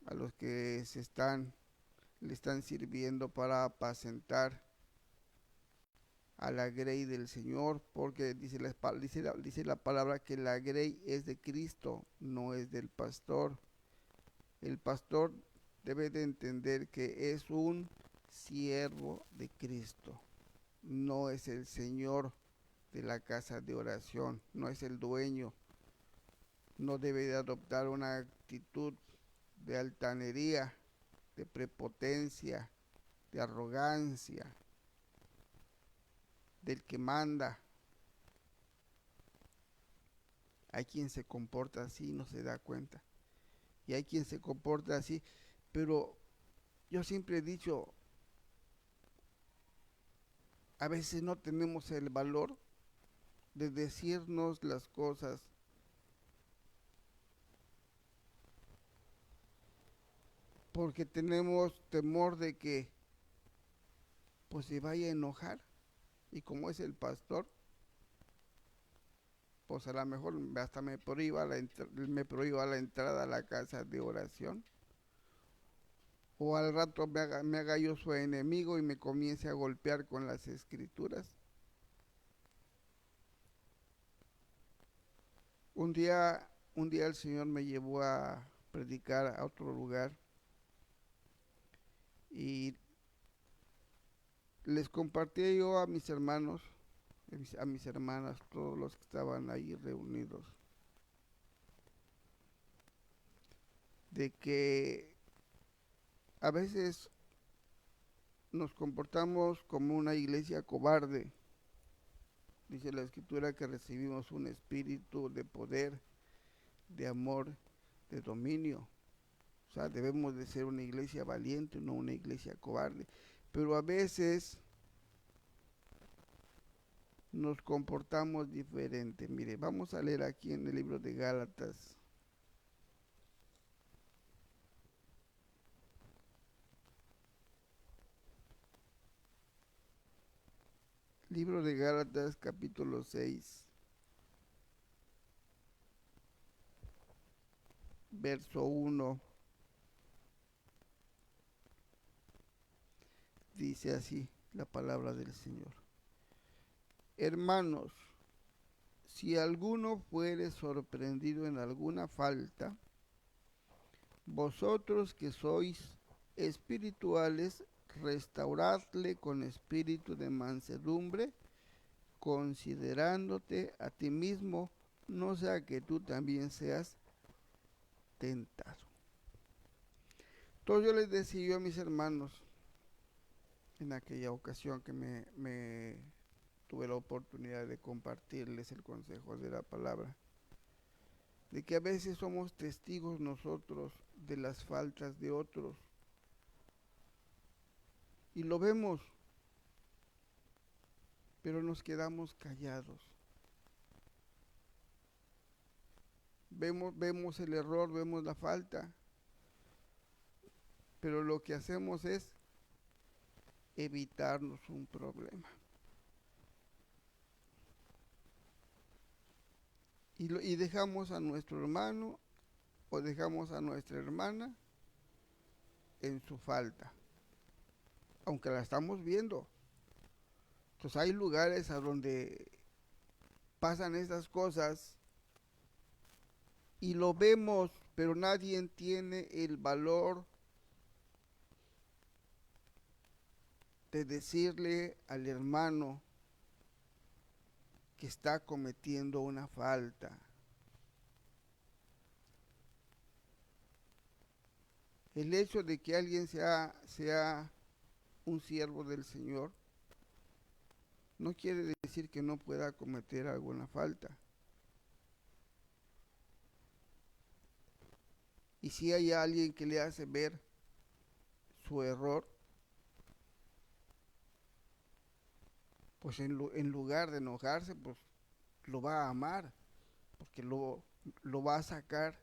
a los que le están sirviendo para apacentar a la grey del Señor, porque dice la palabra que la grey es de Cristo, no es del pastor. El pastor debe de entender que es un siervo de Cristo, no es el Señor de la casa de oración, no es el dueño. No debe de adoptar una actitud de altanería, de prepotencia, de arrogancia, del que manda. Hay quien se comporta así y no se da cuenta. Y hay quien se comporta así, pero yo siempre he dicho, a veces no tenemos el valor de decirnos las cosas, porque tenemos temor de que pues se vaya a enojar, y como es el pastor, pues a lo mejor hasta me prohíba la entrada a la casa de oración, o al rato me haga yo su enemigo y me comience a golpear con las escrituras. Un día el Señor me llevó a predicar a otro lugar y les compartí yo a mis hermanos, a mis hermanas, todos los que estaban ahí reunidos, de que a veces nos comportamos como una iglesia cobarde. Dice la escritura que recibimos un espíritu de poder, de amor, de dominio. O sea, debemos de ser una iglesia valiente, no una iglesia cobarde. Pero a veces nos comportamos diferente. Mire, vamos a leer aquí en el libro de Gálatas. Libro de Gálatas, capítulo 6, verso 1. Dice así la palabra del Señor. Hermanos, si alguno fuere sorprendido en alguna falta, vosotros que sois espirituales, restauradle con espíritu de mansedumbre, considerándote a ti mismo, no sea que tú también seas tentado. Entonces yo les decía yo a mis hermanos, en aquella ocasión que me tuve la oportunidad de compartirles el consejo de la palabra, de que a veces somos testigos nosotros de las faltas de otros y lo vemos, pero nos quedamos callados. Vemos el error, vemos la falta, pero lo que hacemos es evitarnos un problema. Y dejamos a nuestro hermano o dejamos a nuestra hermana en su falta, aunque la estamos viendo. Entonces hay lugares a donde pasan estas cosas y lo vemos, pero nadie tiene el valor de decirle al hermano que está cometiendo una falta. El hecho de que alguien sea un siervo del Señor, no quiere decir que no pueda cometer alguna falta. Y si hay alguien que le hace ver su error, pues en lugar de enojarse, pues lo va a amar, porque lo va a sacar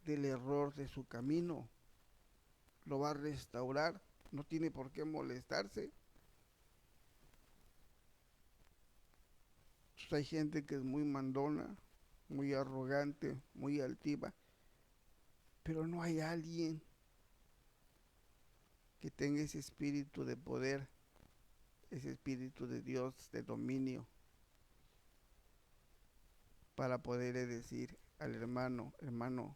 del error de su camino, lo va a restaurar, no tiene por qué molestarse. Pues hay gente que es muy mandona, muy arrogante, muy altiva, pero no hay alguien que tenga ese espíritu de poder, ese espíritu de Dios, de dominio, para poderle decir al hermano, hermano,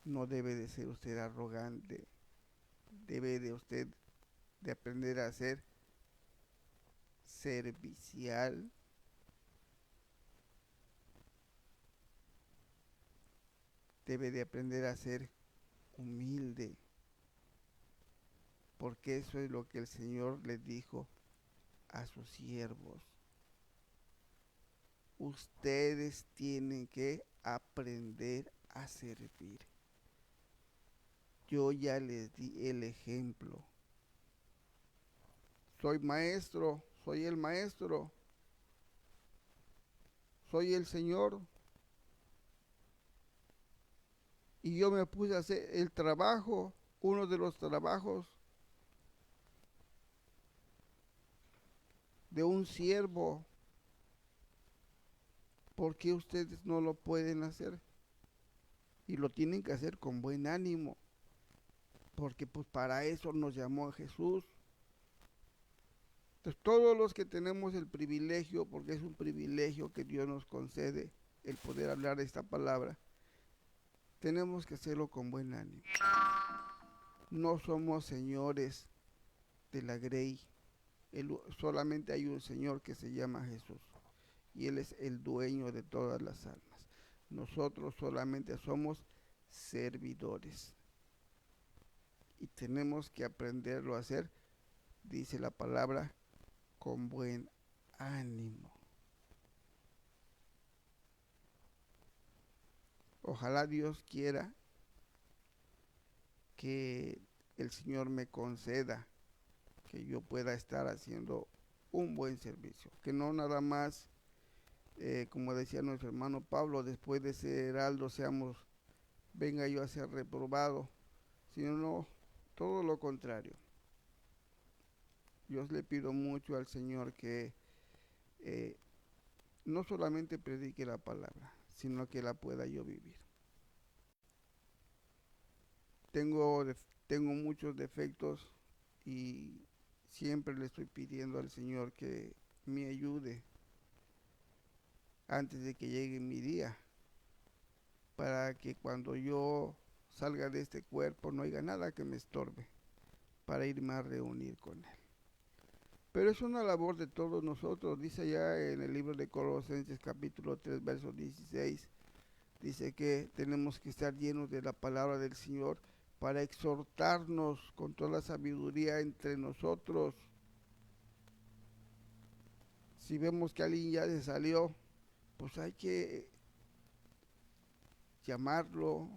no debe de ser usted arrogante, debe de usted de aprender a ser servicial, debe de aprender a ser humilde, porque eso es lo que el Señor le dijo a sus siervos. Ustedes tienen que aprender a servir. Yo ya les di el ejemplo. Soy maestro, soy el maestro, soy el Señor. Y yo me puse a hacer el trabajo, uno de los trabajos de un siervo. ¿Por qué ustedes no lo pueden hacer? Y lo tienen que hacer con buen ánimo, porque pues para eso nos llamó a Jesús. Entonces todos los que tenemos el privilegio, porque es un privilegio que Dios nos concede, el poder hablar esta palabra, tenemos que hacerlo con buen ánimo. No somos señores de la grey, solamente hay un Señor que se llama Jesús, y Él es el dueño de todas las almas. Nosotros solamente somos servidores, y tenemos que aprenderlo a hacer, dice la palabra, con buen ánimo. Ojalá Dios quiera que el Señor me conceda que yo pueda estar haciendo un buen servicio, que no nada más, como decía nuestro hermano Pablo, después de ser heraldo venga yo a ser reprobado, sino no, todo lo contrario. Yo le pido mucho al Señor que no solamente predique la palabra, sino que la pueda yo vivir. Tengo, tengo muchos defectos y siempre le estoy pidiendo al Señor que me ayude antes de que llegue mi día, para que cuando yo salga de este cuerpo no haya nada que me estorbe para irme a reunir con Él. Pero es una labor de todos nosotros, dice ya en el libro de Colosenses capítulo 3, verso 16, dice que tenemos que estar llenos de la palabra del Señor para exhortarnos con toda sabiduría entre nosotros. Si vemos que alguien ya se salió, pues hay que llamarlo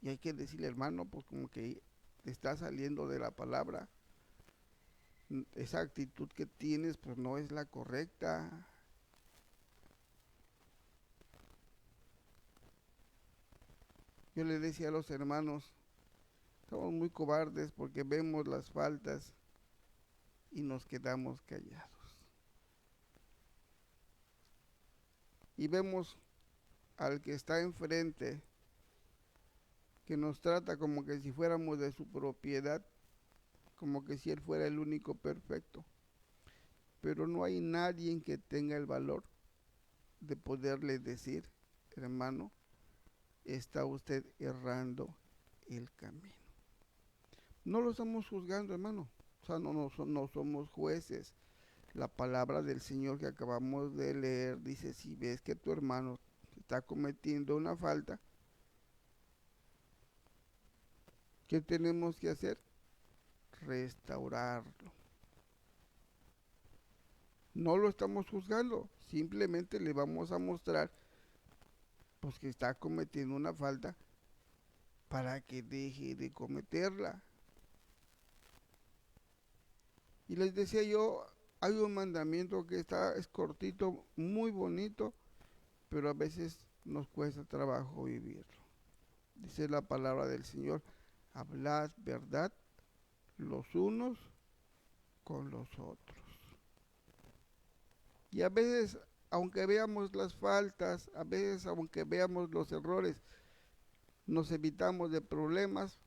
y hay que decirle, hermano, pues como que te está saliendo de la palabra. Esa actitud que tienes, pues no es la correcta. Yo le decía a los hermanos, somos muy cobardes porque vemos las faltas y nos quedamos callados. Y vemos al que está enfrente, que nos trata como que si fuéramos de su propiedad, como que si él fuera el único perfecto. Pero no hay nadie que tenga el valor de poderle decir, hermano, está usted errando el camino. No lo estamos juzgando, hermano. O sea, no somos jueces. La palabra del Señor que acabamos de leer dice, si ves que tu hermano está cometiendo una falta, ¿Qué tenemos que hacer? Restaurarlo. No lo estamos juzgando, simplemente le vamos a mostrar pues que está cometiendo una falta para que deje de cometerla. Y les decía yo, hay un mandamiento que es cortito, muy bonito, pero a veces nos cuesta trabajo vivirlo. Dice la palabra del Señor, hablad verdad los unos con los otros. Y a veces, aunque veamos las faltas, a veces, aunque veamos los errores, nos evitamos de problemas,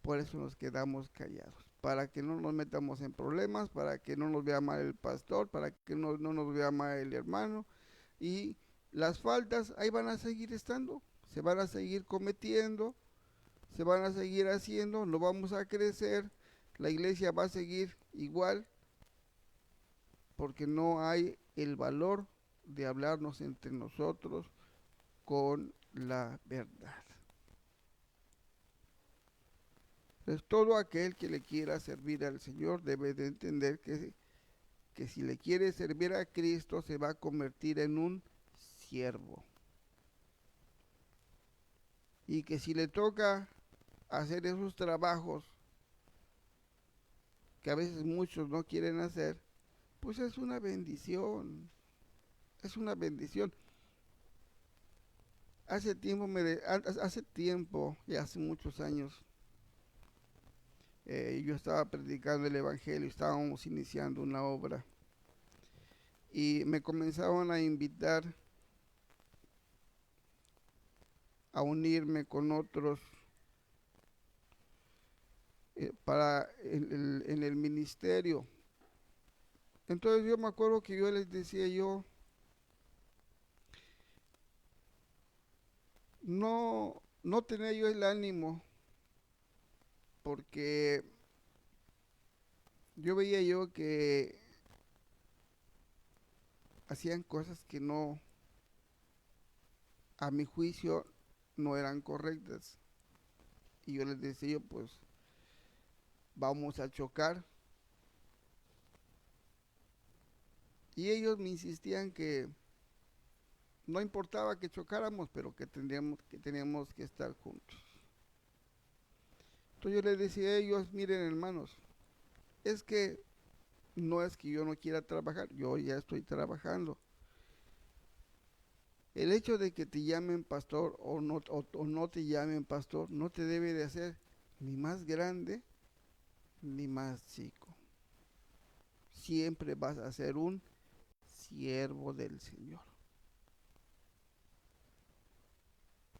por eso nos quedamos callados. Para que no nos metamos en problemas, para que no nos vea mal el pastor, para que no nos vea mal el hermano. Y las faltas ahí van a seguir estando, se van a seguir cometiendo, se van a seguir haciendo, no vamos a crecer, la iglesia va a seguir igual, porque no hay el valor de hablarnos entre nosotros con la verdad. Entonces, todo aquel que le quiera servir al Señor debe de entender que si le quiere servir a Cristo se va a convertir en un siervo. Y que si le toca hacer esos trabajos que a veces muchos no quieren hacer, pues es una bendición. Es una bendición. Hace tiempo, y hace muchos años, yo estaba predicando el Evangelio, estábamos iniciando una obra y me comenzaban a invitar a unirme con otros para en el ministerio. Entonces yo me acuerdo que yo les decía yo, no tenía yo el ánimo porque yo veía yo que hacían cosas que no, a mi juicio, no eran correctas. Y yo les decía yo, pues vamos a chocar. Y ellos me insistían que no importaba que chocáramos, pero que teníamos que estar juntos. Entonces yo les decía a ellos, miren hermanos, es que no es que yo no quiera trabajar, yo ya estoy trabajando. El hecho de que te llamen pastor o no te llamen pastor no te debe de hacer ni más grande ni más chico. Siempre vas a ser un siervo del Señor.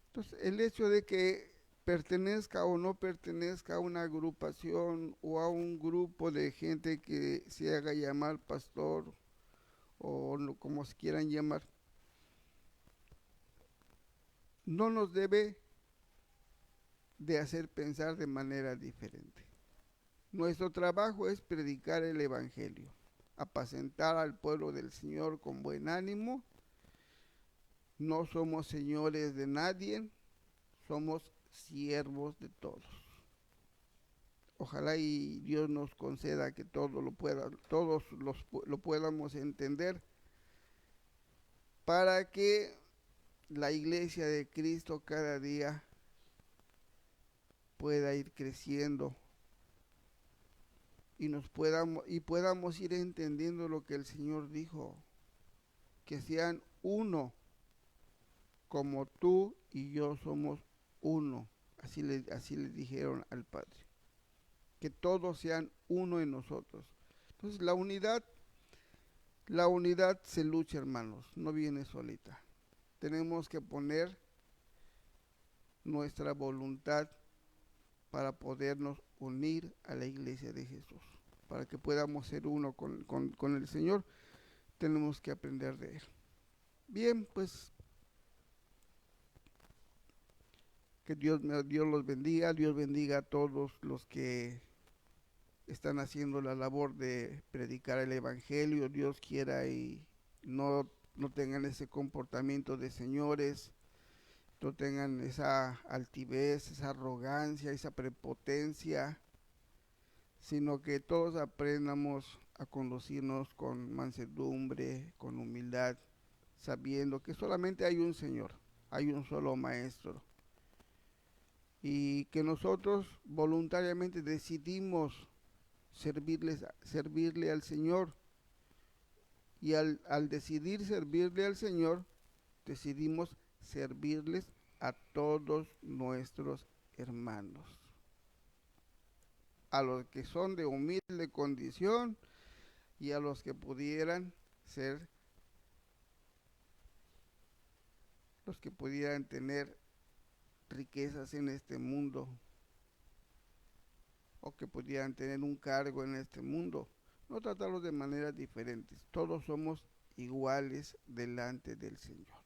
Entonces, el hecho de que pertenezca o no pertenezca a una agrupación o a un grupo de gente que se haga llamar pastor o no, como se quieran llamar, no nos debe de hacer pensar de manera diferente. Nuestro trabajo es predicar el Evangelio, apacentar al pueblo del Señor con buen ánimo. No somos señores de nadie, somos siervos de todos. Ojalá y Dios nos conceda que lo podamos entender para que la iglesia de Cristo cada día pueda ir creciendo y podamos ir entendiendo lo que el Señor dijo, que sean uno, como tú y yo somos uno. Así le dijeron al Padre, que todos sean uno en nosotros. Entonces la unidad se lucha, hermanos, no viene solita. Tenemos que poner nuestra voluntad para podernos unir a la iglesia de Jesús. Para que podamos ser uno con el Señor, tenemos que aprender de Él. Bien, pues que Dios los bendiga, Dios bendiga a todos los que están haciendo la labor de predicar el Evangelio. Dios quiera y no tengan ese comportamiento de señores, no tengan esa altivez, esa arrogancia, esa prepotencia, sino que todos aprendamos a conducirnos con mansedumbre, con humildad, sabiendo que solamente hay un Señor, hay un solo Maestro, y que nosotros voluntariamente decidimos servirle al Señor, y al decidir servirle al Señor, decidimos servirles a todos nuestros hermanos, a los que son de humilde condición y a los que pudieran ser, los que pudieran tener riquezas en este mundo o que pudieran tener un cargo en este mundo. No tratarlos de maneras diferentes. Todos somos iguales delante del Señor.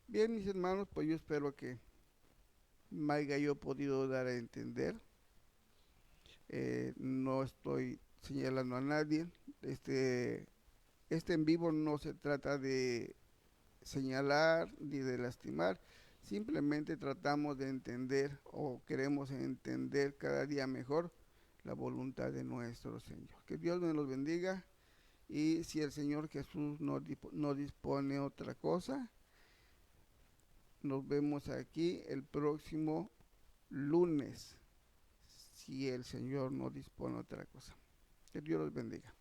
Bien, mis hermanos, pues yo espero que me haya yo podido dar a entender. No estoy señalando a nadie. Este en vivo no se trata de señalar ni de lastimar, simplemente tratamos de entender o queremos entender cada día mejor la voluntad de nuestro Señor. Que Dios me los bendiga, y si el Señor Jesús no dispone otra cosa, nos vemos aquí el próximo lunes, si el Señor no dispone otra cosa. Que Dios los bendiga.